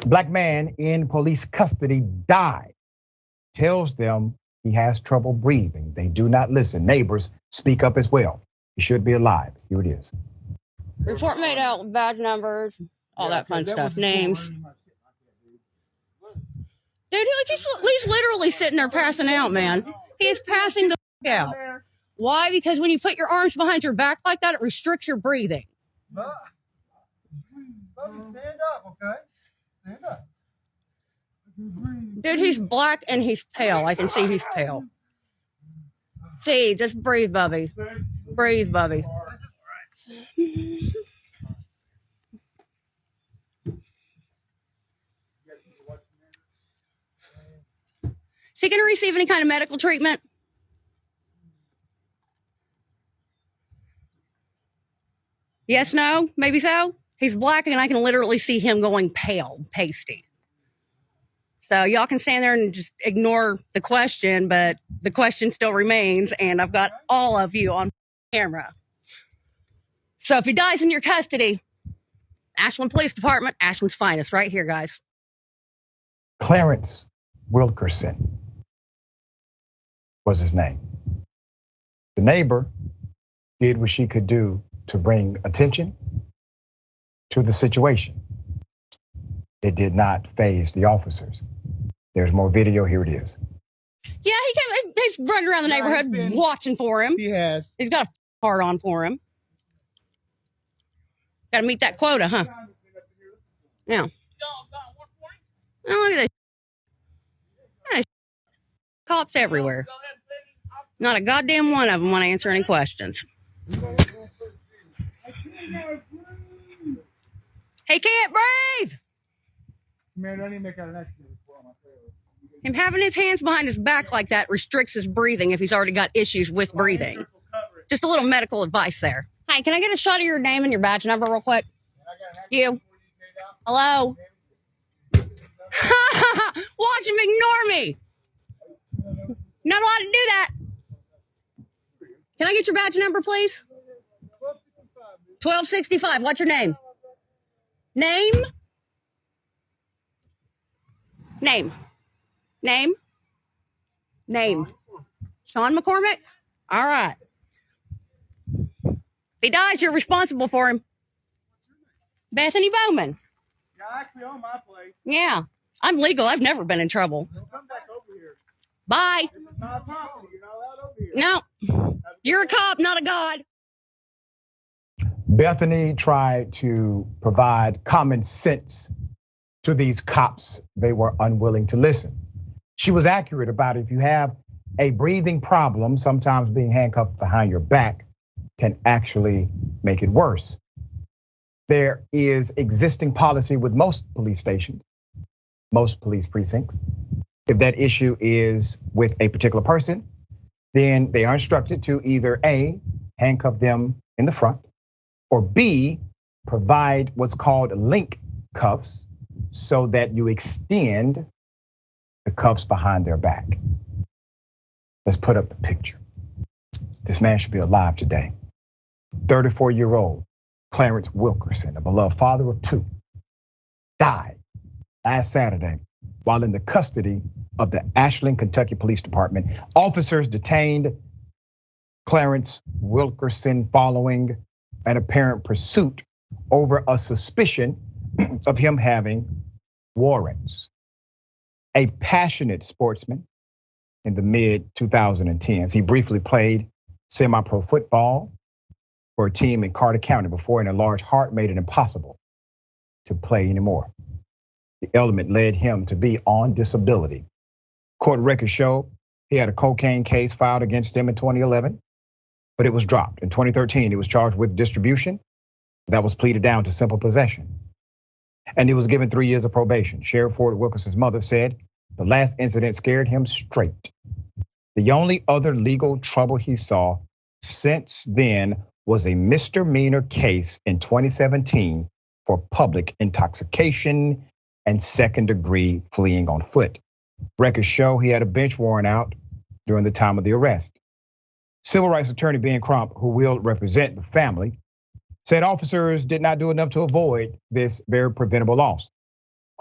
Black man in police custody died. Tells them he has trouble breathing. They do not listen. Neighbors speak up as well. He should be alive. Here it is. Report made out with badge numbers, all that fun stuff, names. Dude, he's literally sitting there passing out, man. He's passing the out. Why? Because when you put your arms behind your back like that, it restricts your breathing. Stand up, okay? Stand up. Dude, he's black and he's pale. I can see he's pale. See, just breathe, Bubby. Breathe, Bubby. Is he going to receive any kind of medical treatment? Yes, no, maybe so. He's black and I can literally see him going pale, pasty. So y'all can stand there and just ignore the question, but the question still remains, and I've got all of you on camera. So if he dies in your custody, Ashland Police Department, Ashland's finest, right here, guys. Clarence Wilkerson was his name. The neighbor did what she could do to bring attention to the situation. It did not faze the officers. There's more video, here it is. Yeah, he's running around the neighborhood watching for him. He has. He's got a heart on for him. Got to meet that quota, huh? Yeah. Oh, look at that. Cops everywhere. Not a goddamn one of them want to answer any questions. He can't breathe. Man, don't even make out an accident. Him having his hands behind his back like that restricts his breathing if he's already got issues with breathing. Just a little medical advice there. Hey, can I get a shot of your name and your badge number real quick? You. Hello? Watch him ignore me. Not allowed to do that. Can I get your badge number, please? 1265. What's your name? Name? Name. Name? Name. Sean McCormick? All right. If he dies, you're responsible for him. Bethany Bowman. Yeah, I actually own my place. Yeah. I'm legal. I've never been in trouble. Come back over here. Bye. This is not a property. You're not allowed over here. No. You're a cop, not a god. Bethany tried to provide common sense to these cops. They were unwilling to listen. She was accurate about it. If you have a breathing problem, sometimes being handcuffed behind your back can actually make it worse. There is existing policy with most police stations, most police precincts. If that issue is with a particular person, then they are instructed to either A, handcuff them in the front, or B, provide what's called link cuffs so that you extend the cuffs behind their back. Let's put up the picture. This man should be alive today. 34-year-old Clarence Wilkerson, a beloved father of two, died last Saturday while in the custody of the Ashland, Kentucky Police Department. Officers detained Clarence Wilkerson following an apparent pursuit over a suspicion of him having warrants. A passionate sportsman in the mid-2010s, he briefly played semi-pro football for a team in Carter County before an enlarged heart made it impossible to play anymore. The ailment led him to be on disability. Court records show he had a cocaine case filed against him in 2011, but it was dropped. In 2013, he was charged with distribution. That was pleaded down to simple possession. And he was given 3 years of probation. Sheriff Ford Wilkerson's mother said the last incident scared him straight. The only other legal trouble he saw since then was a misdemeanor case in 2017 for public intoxication and second-degree fleeing on foot. Records show he had a bench warrant out during the time of the arrest. Civil rights attorney Ben Crump, who will represent the family, said officers did not do enough to avoid this very preventable loss.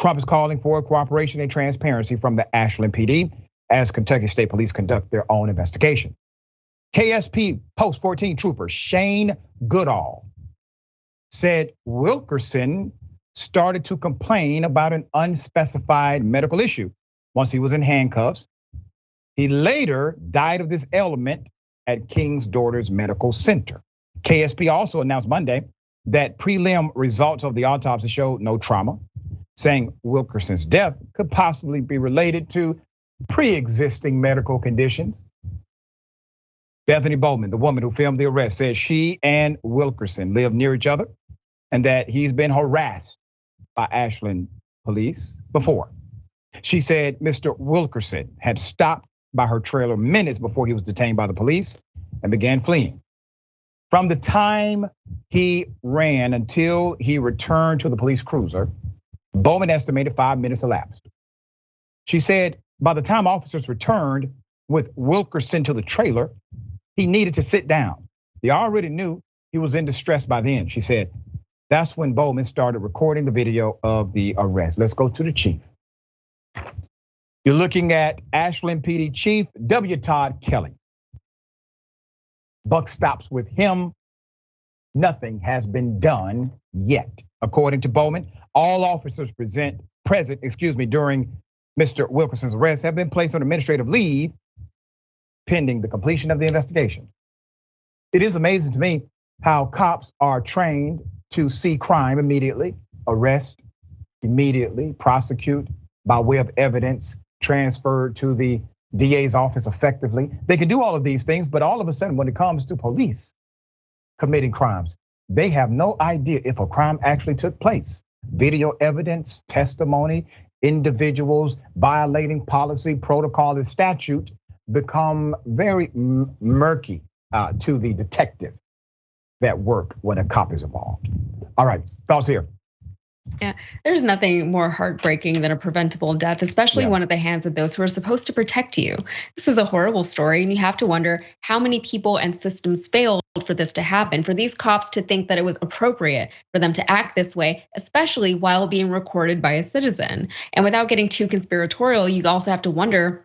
Crump is calling for cooperation and transparency from the Ashland PD as Kentucky State Police conduct their own investigation. KSP Post 14 Trooper Shane Goodall said Wilkerson started to complain about an unspecified medical issue once he was in handcuffs. He later died of this ailment at King's Daughters Medical Center. KSP also announced Monday that prelim results of the autopsy showed no trauma, saying Wilkerson's death could possibly be related to pre-existing medical conditions. Bethany Bowman, the woman who filmed the arrest, said she and Wilkerson lived near each other and that he's been harassed by Ashland police before. She said Mr. Wilkerson had stopped by her trailer minutes before he was detained by the police and began fleeing. From the time he ran until he returned to the police cruiser, Bowman estimated 5 minutes elapsed. She said by the time officers returned with Wilkerson to the trailer, he needed to sit down. They already knew he was in distress by then. She said that's when Bowman started recording the video of the arrest. Let's go to the chief. You're looking at Ashland PD Chief W. Todd Kelly. Buck stops with him. Nothing has been done yet. According to Bowman, all officers present during Mr. Wilkerson's arrest have been placed on administrative leave pending the completion of the investigation. It is amazing to me how cops are trained to see crime immediately, arrest immediately, prosecute by way of evidence, transferred to the DA's office effectively. They can do all of these things, but all of a sudden when it comes to police committing crimes, they have no idea if a crime actually took place. Video evidence, testimony, individuals violating policy, protocol, and statute become very murky to the detective that work when a cop is involved. All right, thoughts here. Yeah, there's nothing more heartbreaking than a preventable death, especially one at the hands of those who are supposed to protect you. This is a horrible story, and you have to wonder how many people and systems failed for this to happen, for these cops to think that it was appropriate for them to act this way, especially while being recorded by a citizen. And without getting too conspiratorial, you also have to wonder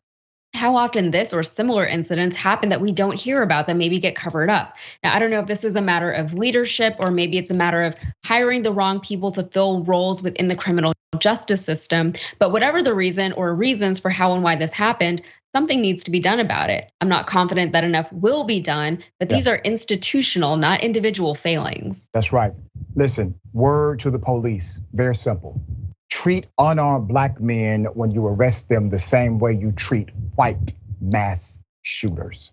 how often this or similar incidents happen that we don't hear about, that maybe get covered up. Now, I don't know if this is a matter of leadership or maybe it's a matter of hiring the wrong people to fill roles within the criminal justice system, but whatever the reason or reasons for how and why this happened, something needs to be done about it. I'm not confident that enough will be done, but these are institutional, not individual failings. That's right. Listen, word to the police, very simple. Treat unarmed black men when you arrest them the same way you treat white mass shooters.